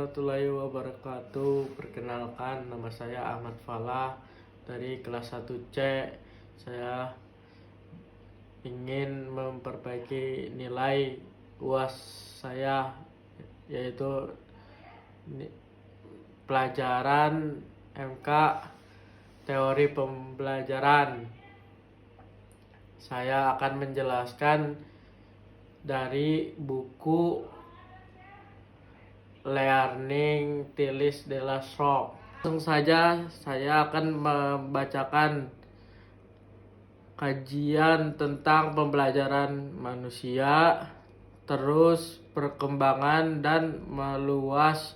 warahmatullahi wabarakatuh. Perkenalkan, nama saya Ahmad Falah dari kelas 1C. Saya ingin memperbaiki nilai UAS saya, yaitu pelajaran MK teori pembelajaran. Saya akan menjelaskan dari buku Learning Tilis de la Rock. Langsung saja saya akan membacakan kajian tentang pembelajaran manusia, terus perkembangan dan meluas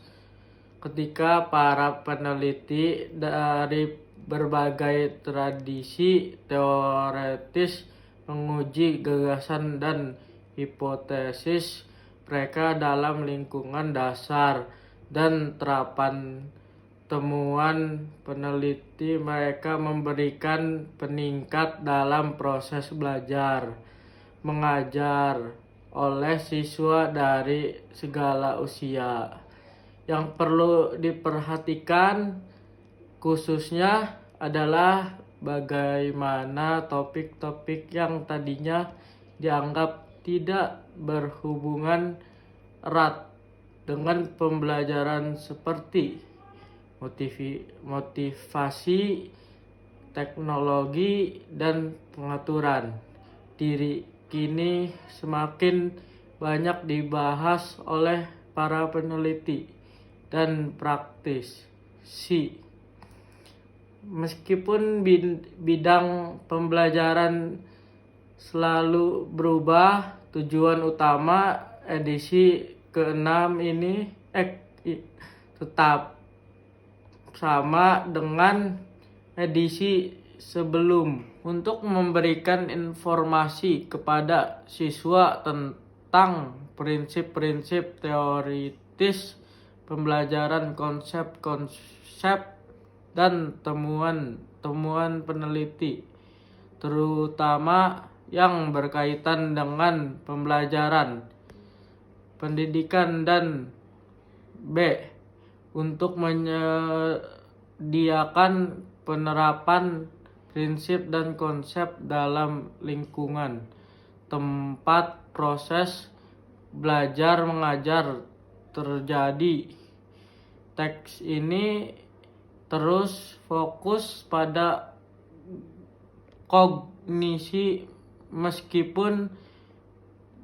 ketika para peneliti dari berbagai tradisi teoretis menguji gagasan dan hipotesis mereka dalam lingkungan dasar dan terapan. Temuan peneliti mereka memberikan peningkat dalam proses belajar mengajar oleh siswa dari segala usia. Yang perlu diperhatikan khususnya adalah bagaimana topik-topik yang tadinya dianggap tidak berhubungan erat dengan pembelajaran seperti motivasi, teknologi, dan pengaturan diri kini semakin banyak dibahas oleh para peneliti dan praktisi. Meskipun bidang pembelajaran selalu berubah, tujuan utama edisi ke-6 ini tetap sama dengan edisi sebelum, untuk memberikan informasi kepada siswa tentang prinsip-prinsip teoritis pembelajaran, konsep-konsep, dan temuan-temuan peneliti, terutama yang berkaitan dengan pembelajaran, pendidikan, dan untuk menyediakan penerapan prinsip dan konsep dalam lingkungan tempat proses belajar mengajar terjadi. Teks ini terus fokus pada kognisi, meskipun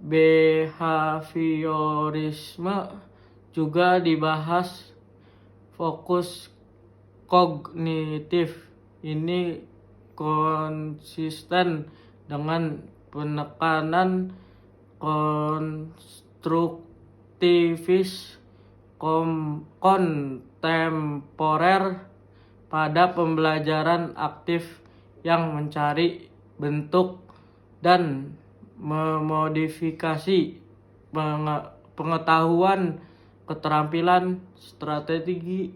behaviorisme juga dibahas. Fokus kognitif ini konsisten dengan penekanan konstruktivis kontemporer pada pembelajaran aktif yang mencari bentuk dan memodifikasi pengetahuan, keterampilan, strategi,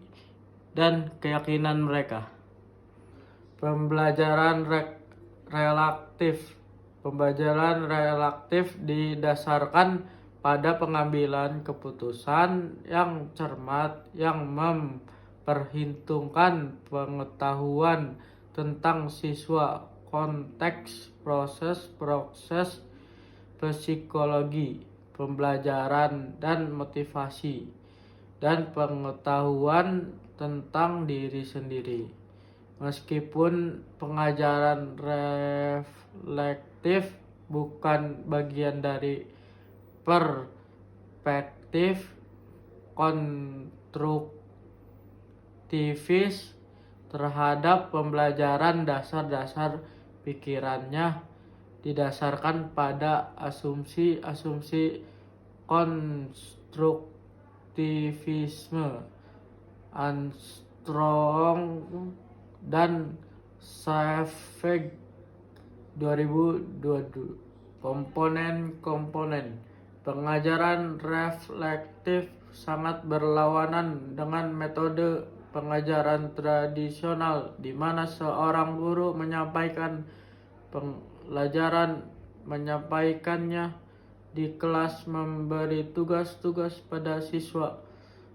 dan keyakinan mereka. Pembelajaran relaktif. Pembelajaran relaktif didasarkan pada pengambilan keputusan yang cermat yang memperhitungkan pengetahuan tentang siswa, konteks, proses psikologi pembelajaran dan motivasi, dan pengetahuan tentang diri sendiri. Meskipun pengajaran reflektif bukan bagian dari perspektif konstruktivis terhadap pembelajaran, dasar-dasar pikirannya didasarkan pada asumsi-asumsi konstruktivisme. Armstrong dan Savage 2022. Komponen pengajaran reflektif sangat berlawanan dengan metode pengajaran tradisional, di mana seorang guru menyampaikan pelajaran, menyampaikannya di kelas, memberi tugas-tugas pada siswa,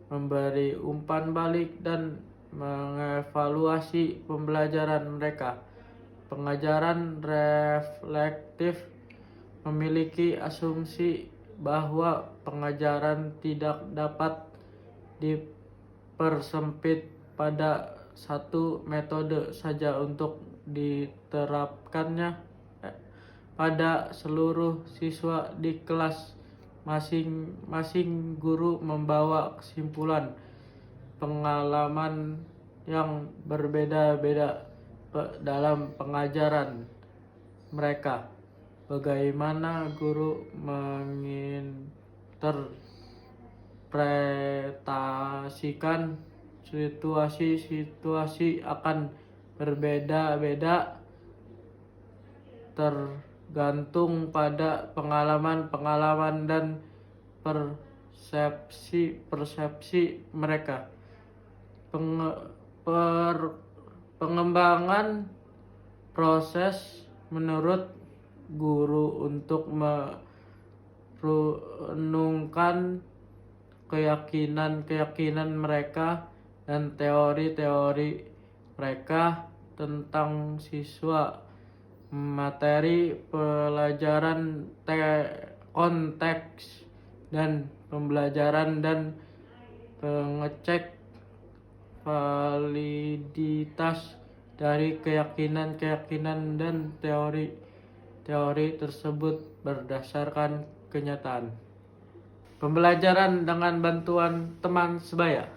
memberi umpan balik, dan mengevaluasi pembelajaran mereka. Pengajaran reflektif memiliki asumsi bahwa pengajaran tidak dapat dipersempit pada satu metode saja untuk diterapkannya pada seluruh siswa di kelas. Masing-masing guru membawa kesimpulan pengalaman yang berbeda-beda dalam pengajaran mereka. Bagaimana guru menginterpretasikan situasi-situasi akan berbeda-beda tergantung pada pengalaman-pengalaman dan persepsi-persepsi mereka. Pengembangan proses menurut guru untuk merenungkan keyakinan mereka dan teori-teori mereka tentang siswa. Materi pelajaran, konteks dan pembelajaran, dan pengecek validitas dari keyakinan dan teori tersebut berdasarkan kenyataan. Pembelajaran dengan bantuan teman sebaya.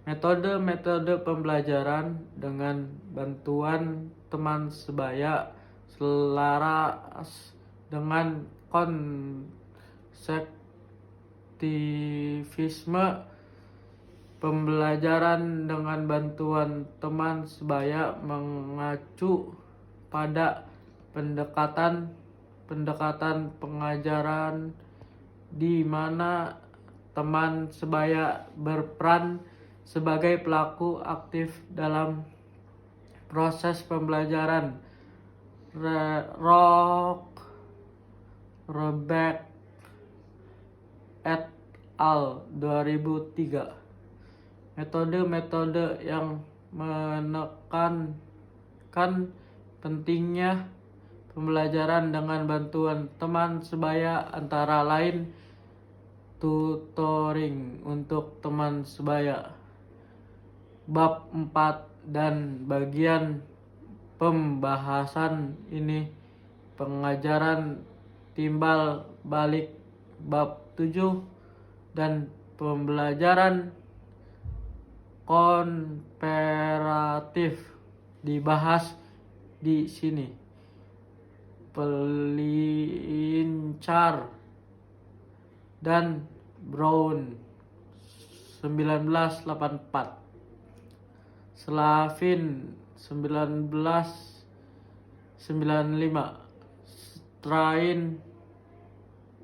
Metode-metode pembelajaran dengan bantuan teman sebaya selaras dengan konseptivisme. Pembelajaran dengan bantuan teman sebaya mengacu pada pendekatan pengajaran di mana teman sebaya berperan sebagai pelaku aktif dalam proses pembelajaran. Robeck et al. 2003. Metode-metode yang menekankan pentingnya pembelajaran dengan bantuan teman sebaya antara lain tutoring untuk teman sebaya. Bab 4 dan bagian pembahasan ini pengajaran timbal balik bab 7 dan pembelajaran komparatif dibahas di sini. Pelincar dan Brown 1984, Slavin 1995, Strain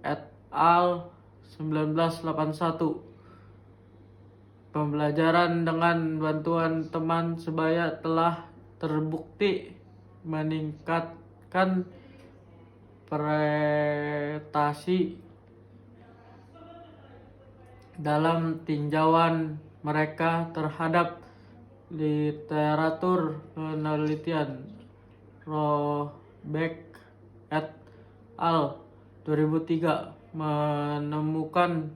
et al. 1981. Pembelajaran dengan bantuan teman sebaya telah terbukti meningkatkan prestasi dalam tinjauan mereka terhadap literatur penelitian. Robeck et al. 2003 menemukan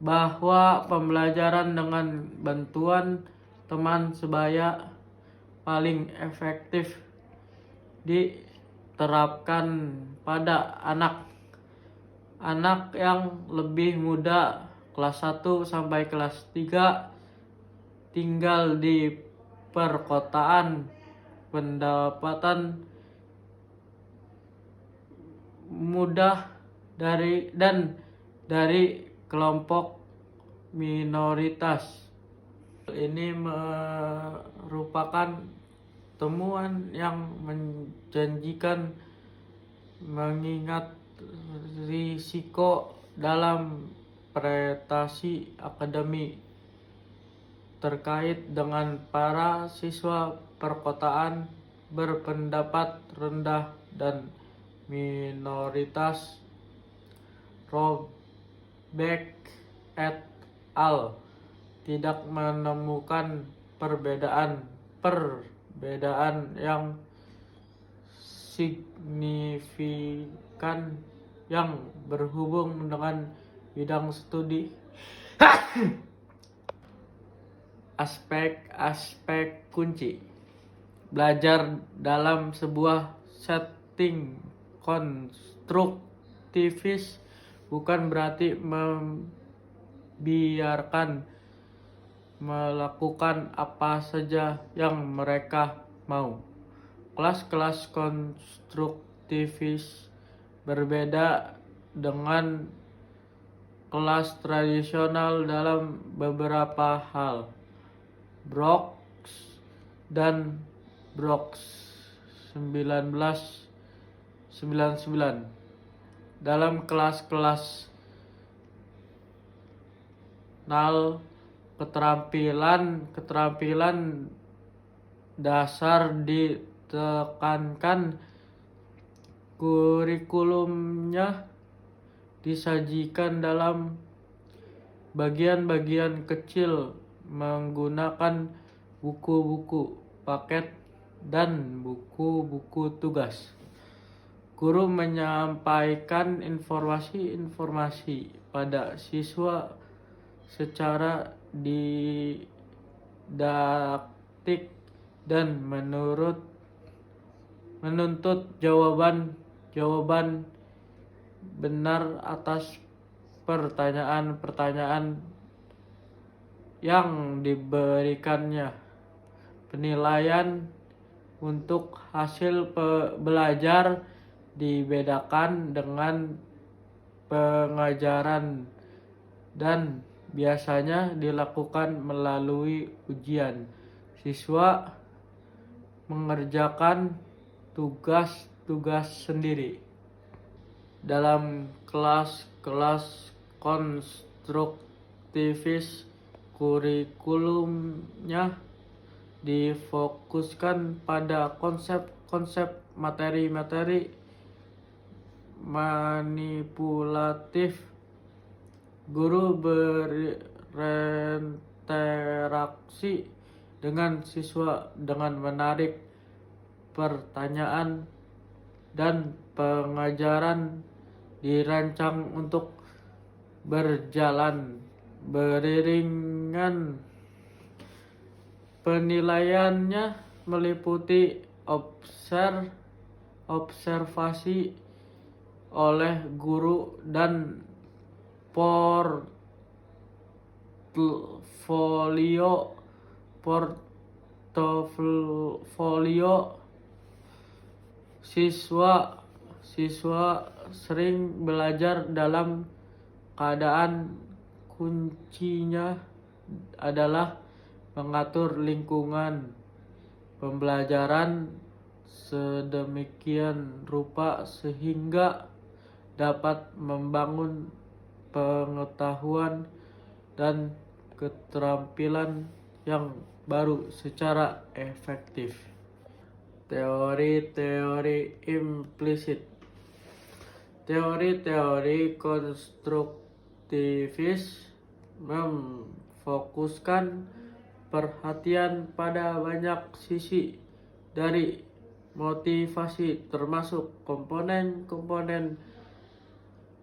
bahwa pembelajaran dengan bantuan teman sebaya paling efektif diterapkan pada anak yang lebih muda, kelas 1 sampai kelas 3, tinggal di perkotaan, pendapatan mudah dari kelompok minoritas. Ini merupakan temuan yang menjanjikan mengingat risiko dalam prestasi akademik terkait dengan para siswa perkotaan berpendapat rendah dan minoritas. Robeck et al. tidak menemukan perbedaan yang signifikan yang berhubung dengan bidang studi. Aspek-aspek kunci belajar dalam sebuah setting konstruktivis bukan berarti membiarkan melakukan apa saja yang mereka mau. Kelas-kelas konstruktivis berbeda dengan kelas tradisional dalam beberapa hal. Brooks dan Brooks 1999 dalam kelas-kelas NAL keterampilan dasar ditekankan, kurikulumnya disajikan dalam bagian-bagian kecil menggunakan buku-buku paket dan buku-buku tugas. Guru menyampaikan informasi-informasi pada siswa secara didaktik dan menuntut jawaban benar atas pertanyaan-pertanyaan yang diberikannya. Penilaian untuk hasil belajar dibedakan dengan pengajaran dan biasanya dilakukan melalui ujian. Siswa mengerjakan tugas-tugas sendiri. Dalam kelas-kelas konstruktivis, kurikulumnya difokuskan pada konsep-konsep materi-materi manipulatif. Guru berinteraksi dengan siswa dengan menarik pertanyaan, dan pengajaran dirancang untuk berjalan beriringan. Penilaiannya meliputi observasi oleh guru dan portofolio siswa sering belajar dalam keadaan kuncinya adalah mengatur lingkungan pembelajaran sedemikian rupa sehingga dapat membangun pengetahuan dan keterampilan yang baru secara efektif. Teori-teori implisit. Teori-teori konstruktivis memfokuskan perhatian pada banyak sisi dari motivasi, termasuk komponen-komponen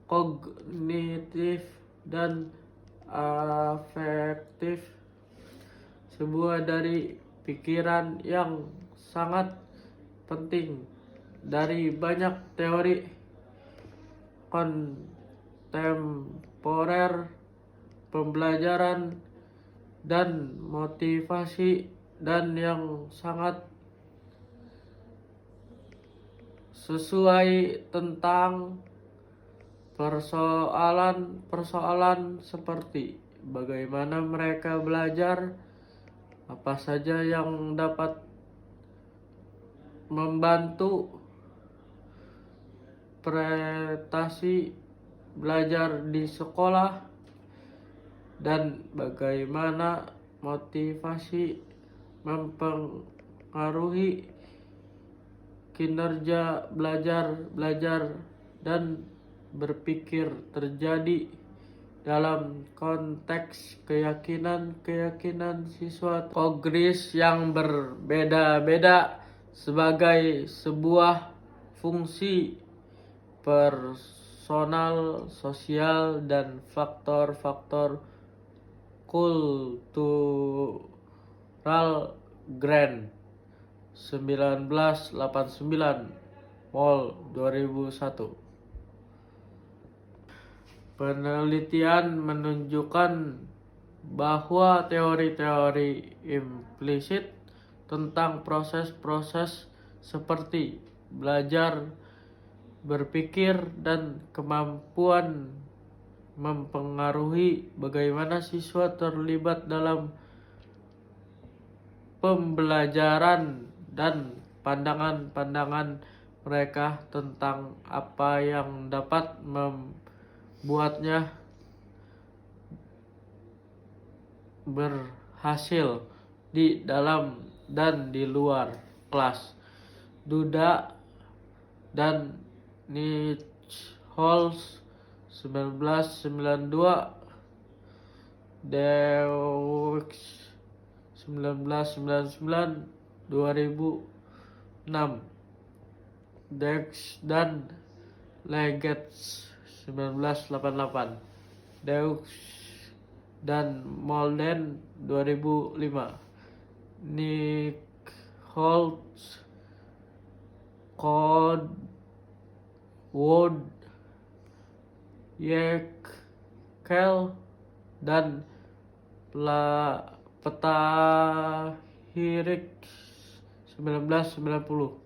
kognitif dan afektif. Sebuah dari pikiran yang sangat penting dari banyak teori kontemporer pembelajaran dan motivasi, dan yang sangat sesuai tentang persoalan seperti bagaimana mereka belajar, apa saja yang dapat membantu prestasi belajar di sekolah, dan bagaimana motivasi mempengaruhi kinerja belajar dan berpikir terjadi dalam konteks keyakinan siswa kognis yang berbeda-beda sebagai sebuah fungsi personal, sosial, dan faktor-faktor kultural. Grand 1989, Mall 2001. Penelitian menunjukkan bahwa teori-teori implisit tentang proses-proses seperti belajar, berpikir, dan kemampuan mempengaruhi bagaimana siswa terlibat dalam pembelajaran dan pandangan-pandangan mereka tentang apa yang dapat membuatnya berhasil di dalam dan di luar kelas. Duda dan Nichols 1992, Deux 1999, 2006, Dex dan Leggett 1988, Deux dan Molden 2005, Nichols, Code Wood, Yekel, dan Petahirik 1990.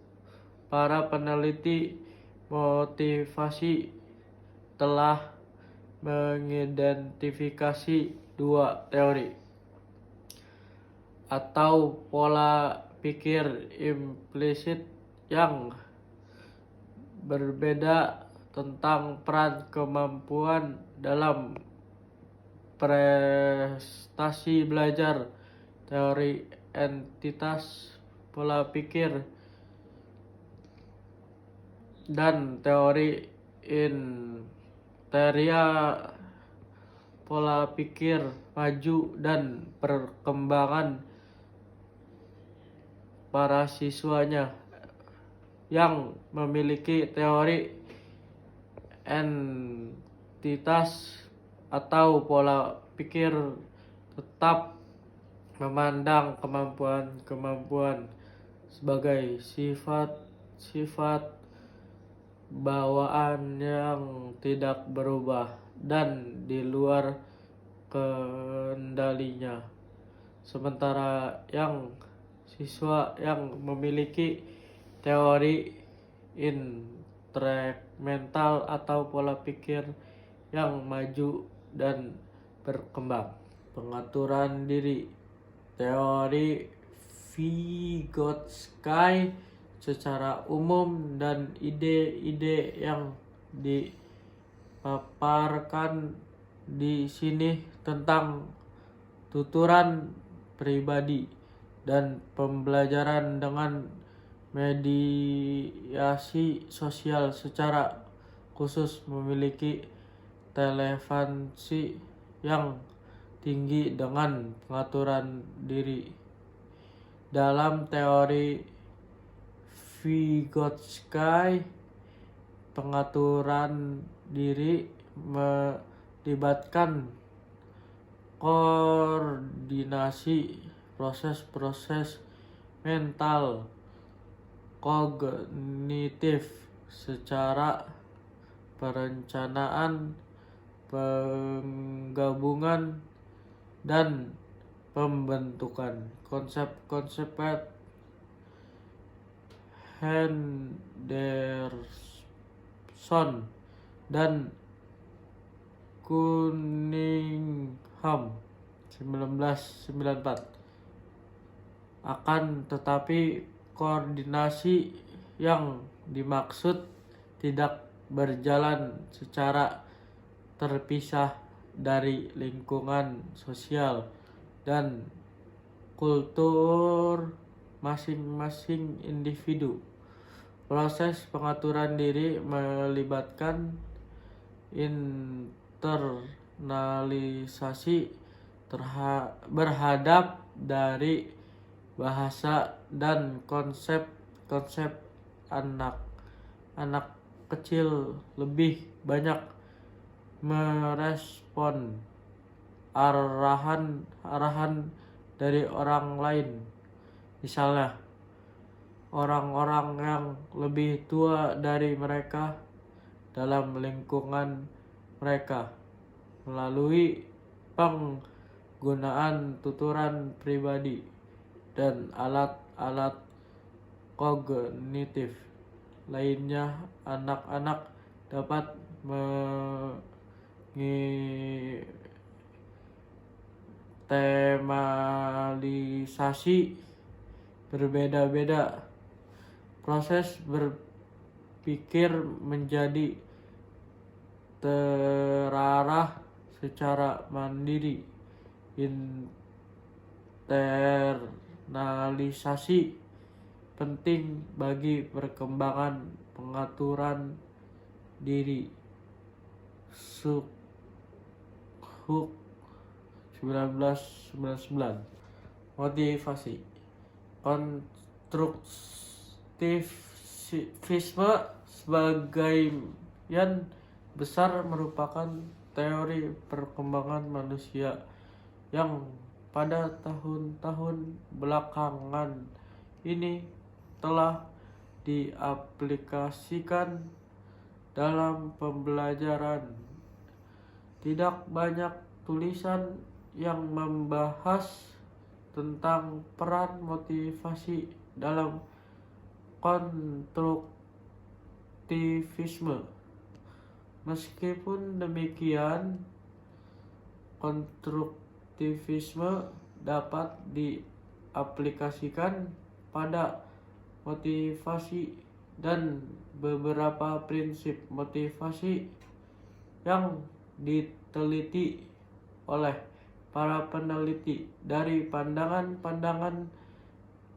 Para peneliti motivasi telah mengidentifikasi dua teori atau pola pikir implisit yang berbeda tentang peran kemampuan dalam prestasi belajar. Teori entitas pola pikir dan teori interia pola pikir maju dan perkembangan para siswanya yang memiliki teori entitas atau pola pikir tetap memandang kemampuan sebagai sifat bawaan yang tidak berubah dan di luar kendalinya. Sementara yang siswa yang memiliki teori intelektual atau pola pikir yang maju dan berkembang. Pengaturan diri. Teori Vygotsky secara umum dan ide-ide yang dipaparkan di sini tentang tuturan pribadi dan pembelajaran dengan mediasi sosial secara khusus memiliki relevansi yang tinggi dengan pengaturan diri. Dalam teori Vygotsky, pengaturan diri melibatkan koordinasi proses-proses mental kognitif secara perencanaan, penggabungan, dan pembentukan. Konsep-konsep Henderson dan Cunningham 1994. Akan tetapi koordinasi yang dimaksud tidak berjalan secara terpisah dari lingkungan sosial dan kultur masing-masing individu. Proses pengaturan diri melibatkan interdisipliner internalisasi berhadap dari bahasa dan konsep-konsep anak kecil lebih banyak merespon arahan dari orang lain. Misalnya, orang-orang yang lebih tua dari mereka dalam lingkungan mereka melalui penggunaan tuturan pribadi dan alat-alat kognitif lainnya. Anak-anak dapat temalisasi berbeda-beda. Proses berpikir menjadi terarah secara mandiri. Internalisasi penting bagi perkembangan pengaturan diri. Huk 1999. Motivasi. Konstruktivisme sebagian besar merupakan teori perkembangan manusia yang pada tahun-tahun belakangan ini telah diaplikasikan dalam pembelajaran. Tidak banyak tulisan yang membahas tentang peran motivasi dalam konstruktivisme. Meskipun demikian, konstruktivisme dapat diaplikasikan pada motivasi dan beberapa prinsip motivasi yang diteliti oleh para peneliti dari pandangan-pandangan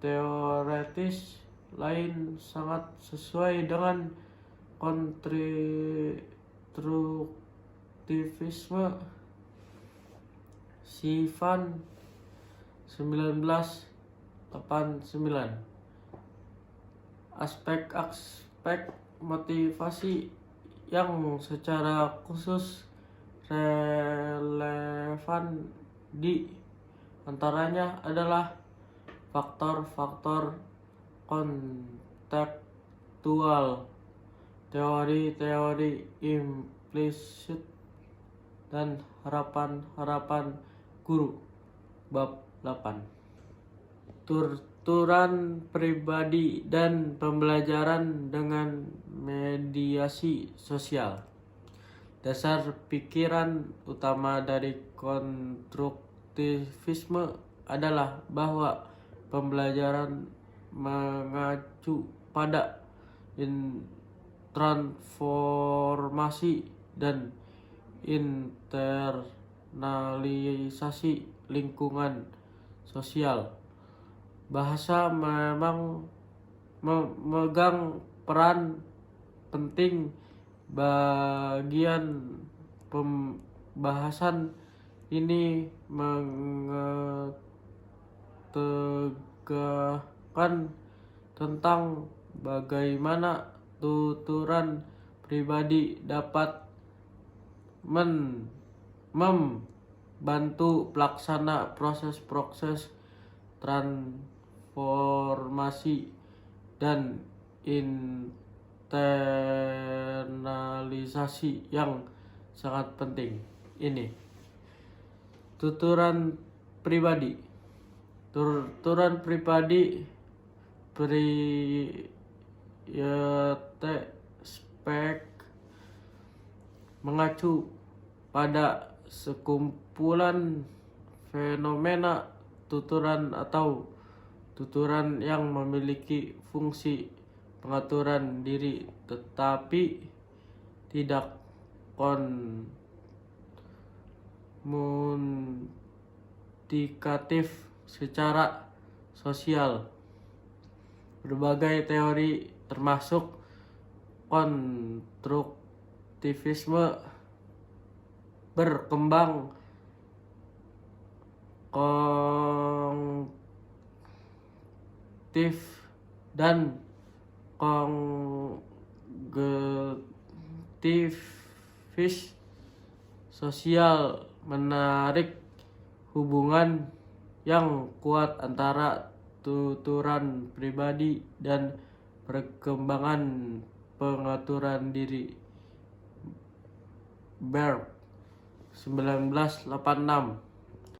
teoretis lain sangat sesuai dengan konstruktivisme. Sivan 1989. Aspek-aspek motivasi yang secara khusus relevan di antaranya adalah faktor-faktor kontekstual, teori-teori implisit, dan harapan-harapan guru. Bab 8. Tuturan pribadi dan pembelajaran dengan mediasi sosial. Dasar pikiran utama dari konstruktivisme adalah bahwa pembelajaran mengacu pada transformasi dan internalisasi lingkungan sosial. Bahasa memang memegang peran penting. Bagian pembahasan ini mengetegakan tentang bagaimana tuturan pribadi dapat membantu pelaksana proses-proses transformasi dan internalisasi yang sangat penting. Ini tuturan pribadi. Tuturan pribadi spek mengacu pada sekumpulan fenomena tuturan atau tuturan yang memiliki fungsi pengaturan diri tetapi tidak komunikatif secara sosial. Berbagai teori termasuk konstruktivisme berkembang kognitif dan kognitif sosial, menarik hubungan yang kuat antara tuturan pribadi dan perkembangan pengaturan diri. Berg 1986